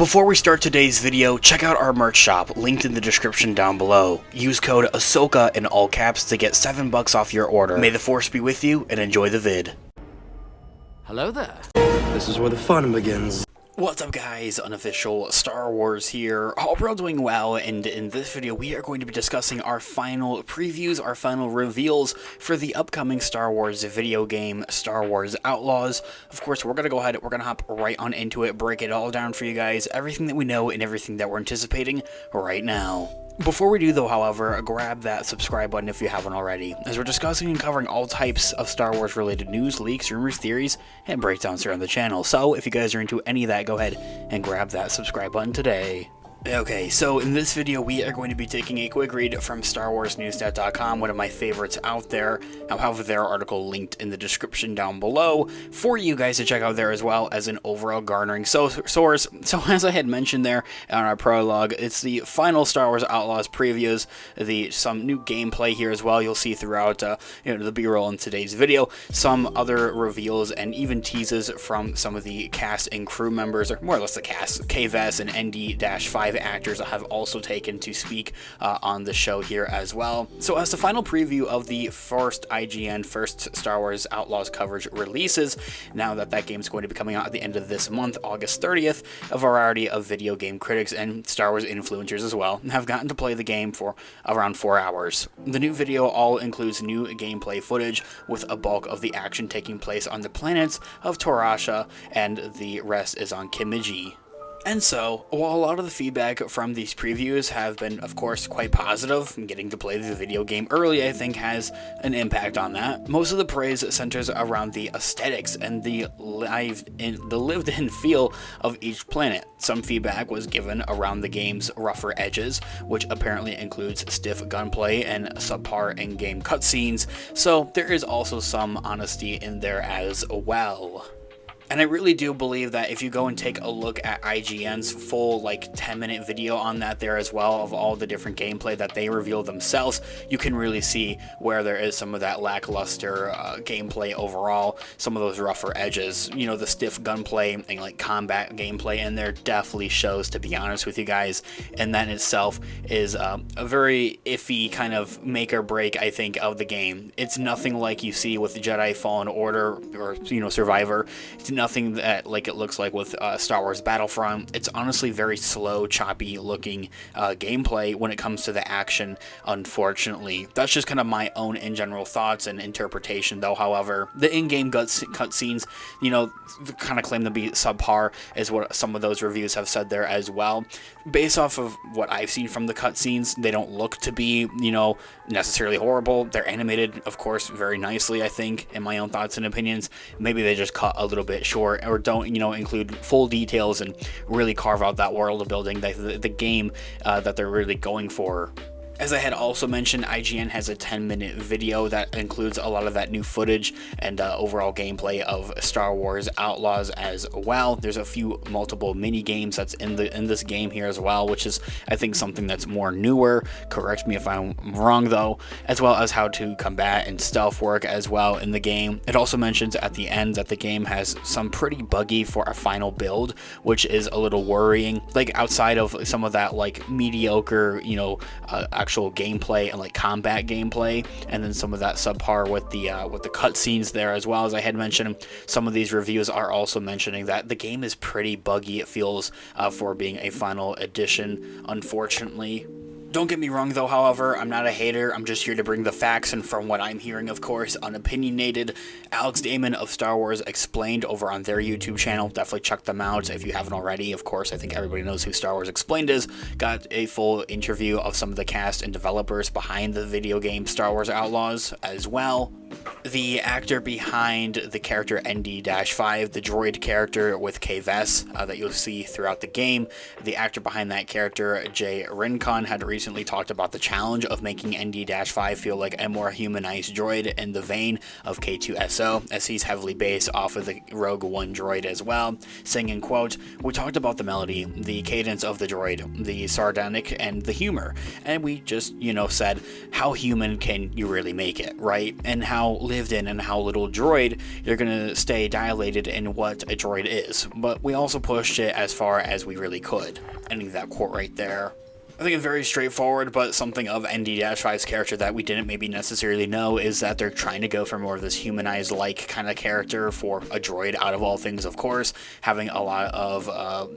Before we start today's video, check out our merch shop, linked in the description down below. Use code ahsoka in all caps to get $7 off your order. May the force be with you, and enjoy the vid. Hello there. This is where the fun begins. What's up guys, Unofficial Star Wars here. Hope you're all doing well, and in this video we are going to be discussing our final previews, our final reveals for the upcoming Star Wars video game, Star Wars Outlaws. Of course, we're going to go ahead, we're going to hop right on into it, break it all down for you guys, everything that we know and everything that we're anticipating right now. Before we do though, however, grab that subscribe button if you haven't already, as we're discussing and covering all types of Star Wars related news, leaks, rumors, theories, and breakdowns here on the channel. So if you guys are into any of that, go ahead and grab that subscribe button today. Okay, so in this video we are going to be taking a quick read from StarWarsNewsStat.com, one of my favorites out there. I'll have their article linked in the description down below for you guys to check out there, as well as an overall garnering source. So as I had mentioned there on our prologue, it's the final Star Wars Outlaws previews, some new gameplay here as well. You'll see throughout the B-roll in today's video, some other reveals and even teases from some of the cast and crew members, or more or less the cast, KVS and ND-5 actors that have also taken to speak on the show here as well. So as the final preview of the first Star Wars Outlaws coverage releases, now that game's going to be coming out at the end of this month, August 30th, a variety of video game critics and Star Wars influencers as well have gotten to play the game for around 4 hours. The new video all includes new gameplay footage, with a bulk of the action taking place on the planets of Torasha, and the rest is on Kimiji. And so, while a lot of the feedback from these previews have been, of course, quite positive, getting to play the video game early, I think, has an impact on that. Most of the praise centers around the aesthetics and the lived-in feel of each planet. Some feedback was given around the game's rougher edges, which apparently includes stiff gunplay and subpar in-game cutscenes, so there is also some honesty in there as well. And I really do believe that if you go and take a look at IGN's full 10-minute video on that there as well, of all the different gameplay that they reveal themselves, you can really see where there is some of that lackluster gameplay overall, some of those rougher edges. You know, the stiff gunplay and combat gameplay in there definitely shows, to be honest with you guys, and that in itself is a very iffy kind of make or break, I think, of the game. It's nothing like you see with Jedi Fallen Order or Survivor. It's nothing that it looks like with Star Wars Battlefront. It's honestly very slow, choppy looking gameplay when it comes to the action, unfortunately. That's just kind of my own in general thoughts and interpretation though. However, the in-game cutscenes, kind of claim to be subpar, is what some of those reviews have said there as well. Based off of what I've seen from the cutscenes, they don't look to be, necessarily horrible. They're animated, of course, very nicely, I think, in my own thoughts and opinions. Maybe they just cut a little bit short, or don't, include full details and really carve out that world of building, the game that they're really going for. As I had also mentioned, IGN has a 10-minute video that includes a lot of that new footage and overall gameplay of Star Wars Outlaws as well. There's a few multiple mini games that's in this game here as well, which is, I think, something that's more newer. Correct me if I'm wrong though, as well as how to combat and stealth work as well in the game. It also mentions at the end that the game has some pretty buggy for a final build, which is a little worrying. Outside of some of that mediocre, actual gameplay and combat gameplay, and then some of that subpar with the cutscenes there as well. As I had mentioned, some of these reviews are also mentioning that the game is pretty buggy, it feels, for being a final edition, unfortunately. Don't get me wrong though, however, I'm not a hater, I'm just here to bring the facts, and from what I'm hearing, of course, unopinionated. Alex Damon of Star Wars Explained over on their YouTube channel, definitely check them out if you haven't already. Of course, I think everybody knows who Star Wars Explained is. Got a full interview of some of the cast and developers behind the video game Star Wars Outlaws as well. The actor behind the character ND-5, the droid character with KVS that you'll see throughout the game, the actor behind that character, Jay Rincon, had recently recently talked about the challenge of making ND-5 feel like a more humanized droid in the vein of K2SO, as he's heavily based off of the Rogue One droid as well, saying in quote, "We talked about the melody, the cadence of the droid, the sardonic, and the humor, and we just, said, how human can you really make it, right? And how lived in and how little droid you're gonna stay dilated in what a droid is, but we also pushed it as far as we really could." Ending that quote right there. I think it's very straightforward, but something of ND-5's character that we didn't maybe necessarily know is that they're trying to go for more of this humanized-like kind of character for a droid, out of all things, of course, having a lot of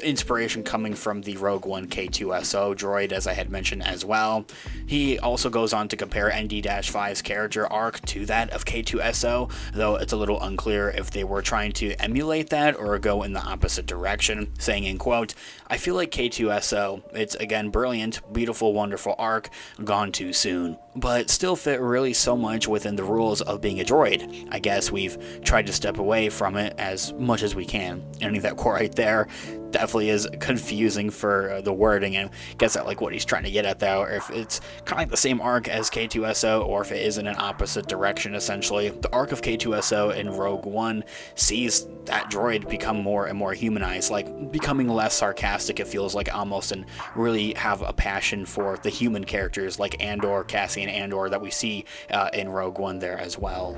inspiration coming from the Rogue One K2SO droid, as I had mentioned as well. He also goes on to compare ND-5's character arc to that of K2SO, though it's a little unclear if they were trying to emulate that or go in the opposite direction, saying in quote, "I feel like K2SO, it's again brilliant, beautiful, wonderful arc, gone too soon, but still fit really so much within the rules of being a droid. I guess we've tried to step away from it as much as we can." Ending that quote right there definitely is confusing for the wording, and gets at like what he's trying to get at though, or if it's kind of like the same arc as K2SO, or if it is in an opposite direction essentially. The arc of K2SO in Rogue One sees that droid become more and more humanized, like becoming less sarcastic, it feels like almost, and really have a passion for the human characters like Andor, Cassian Andor, that we see in Rogue One there as well.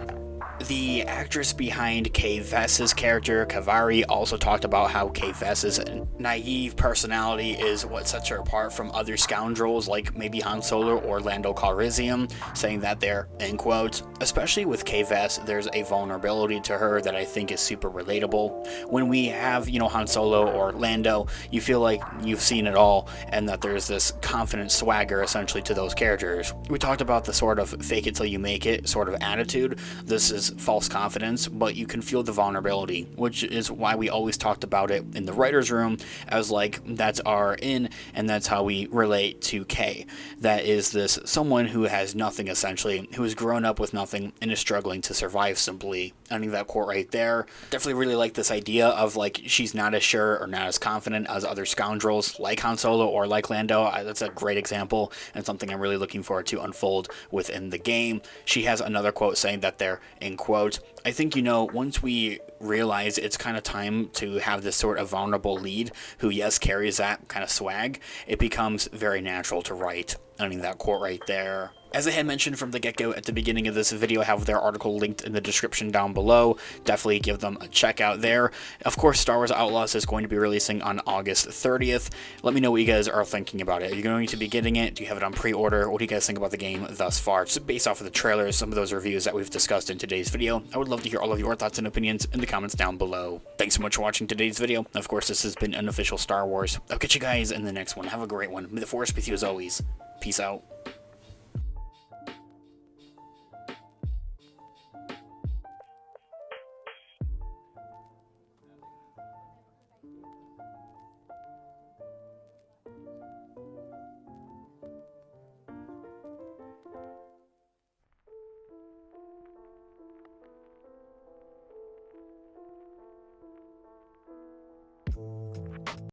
The actress behind Kay Vess's character, Kavari, also talked about how Kay Vess's naive personality is what sets her apart from other scoundrels like maybe Han Solo or Lando Calrissian, saying that they're, in quotes, "Especially with Kay Vess, there's a vulnerability to her that I think is super relatable. When we have, Han Solo or Lando, you feel like you've seen it all, and that there's this confident swagger essentially to those characters. We talked about the sort of fake it till you make it sort of attitude. This is false confidence, but you can feel the vulnerability, which is why we always talked about it in the writer's room as like, that's our in, and that's how we relate to Kay. That is this someone who has nothing essentially, who has grown up with nothing and is struggling to survive simply." Ending that quote right there. Definitely really like this idea of like, she's not as sure or not as confident as other scoundrels like Han Solo or like Lando. That's a great example, and something I'm really looking forward to unfold within the game. She has another quote saying that they're, in quote, "I think, once we realize it's kind of time to have this sort of vulnerable lead who, yes, carries that kind of swag, it becomes very natural to write." Ending that quote right there. As I had mentioned from the get-go at the beginning of this video, I have their article linked in the description down below. Definitely give them a check out there. Of course, Star Wars Outlaws is going to be releasing on August 30th. Let me know what you guys are thinking about it. Are you going to be getting it? Do you have it on pre-order? What do you guys think about the game thus far? Just based off of the trailers, some of those reviews that we've discussed in today's video. I would love to hear all of your thoughts and opinions in the comments down below. Thanks so much for watching today's video. Of course, this has been Unofficial Star Wars. I'll catch you guys in the next one. Have a great one. May the Force be with you as always. Peace out.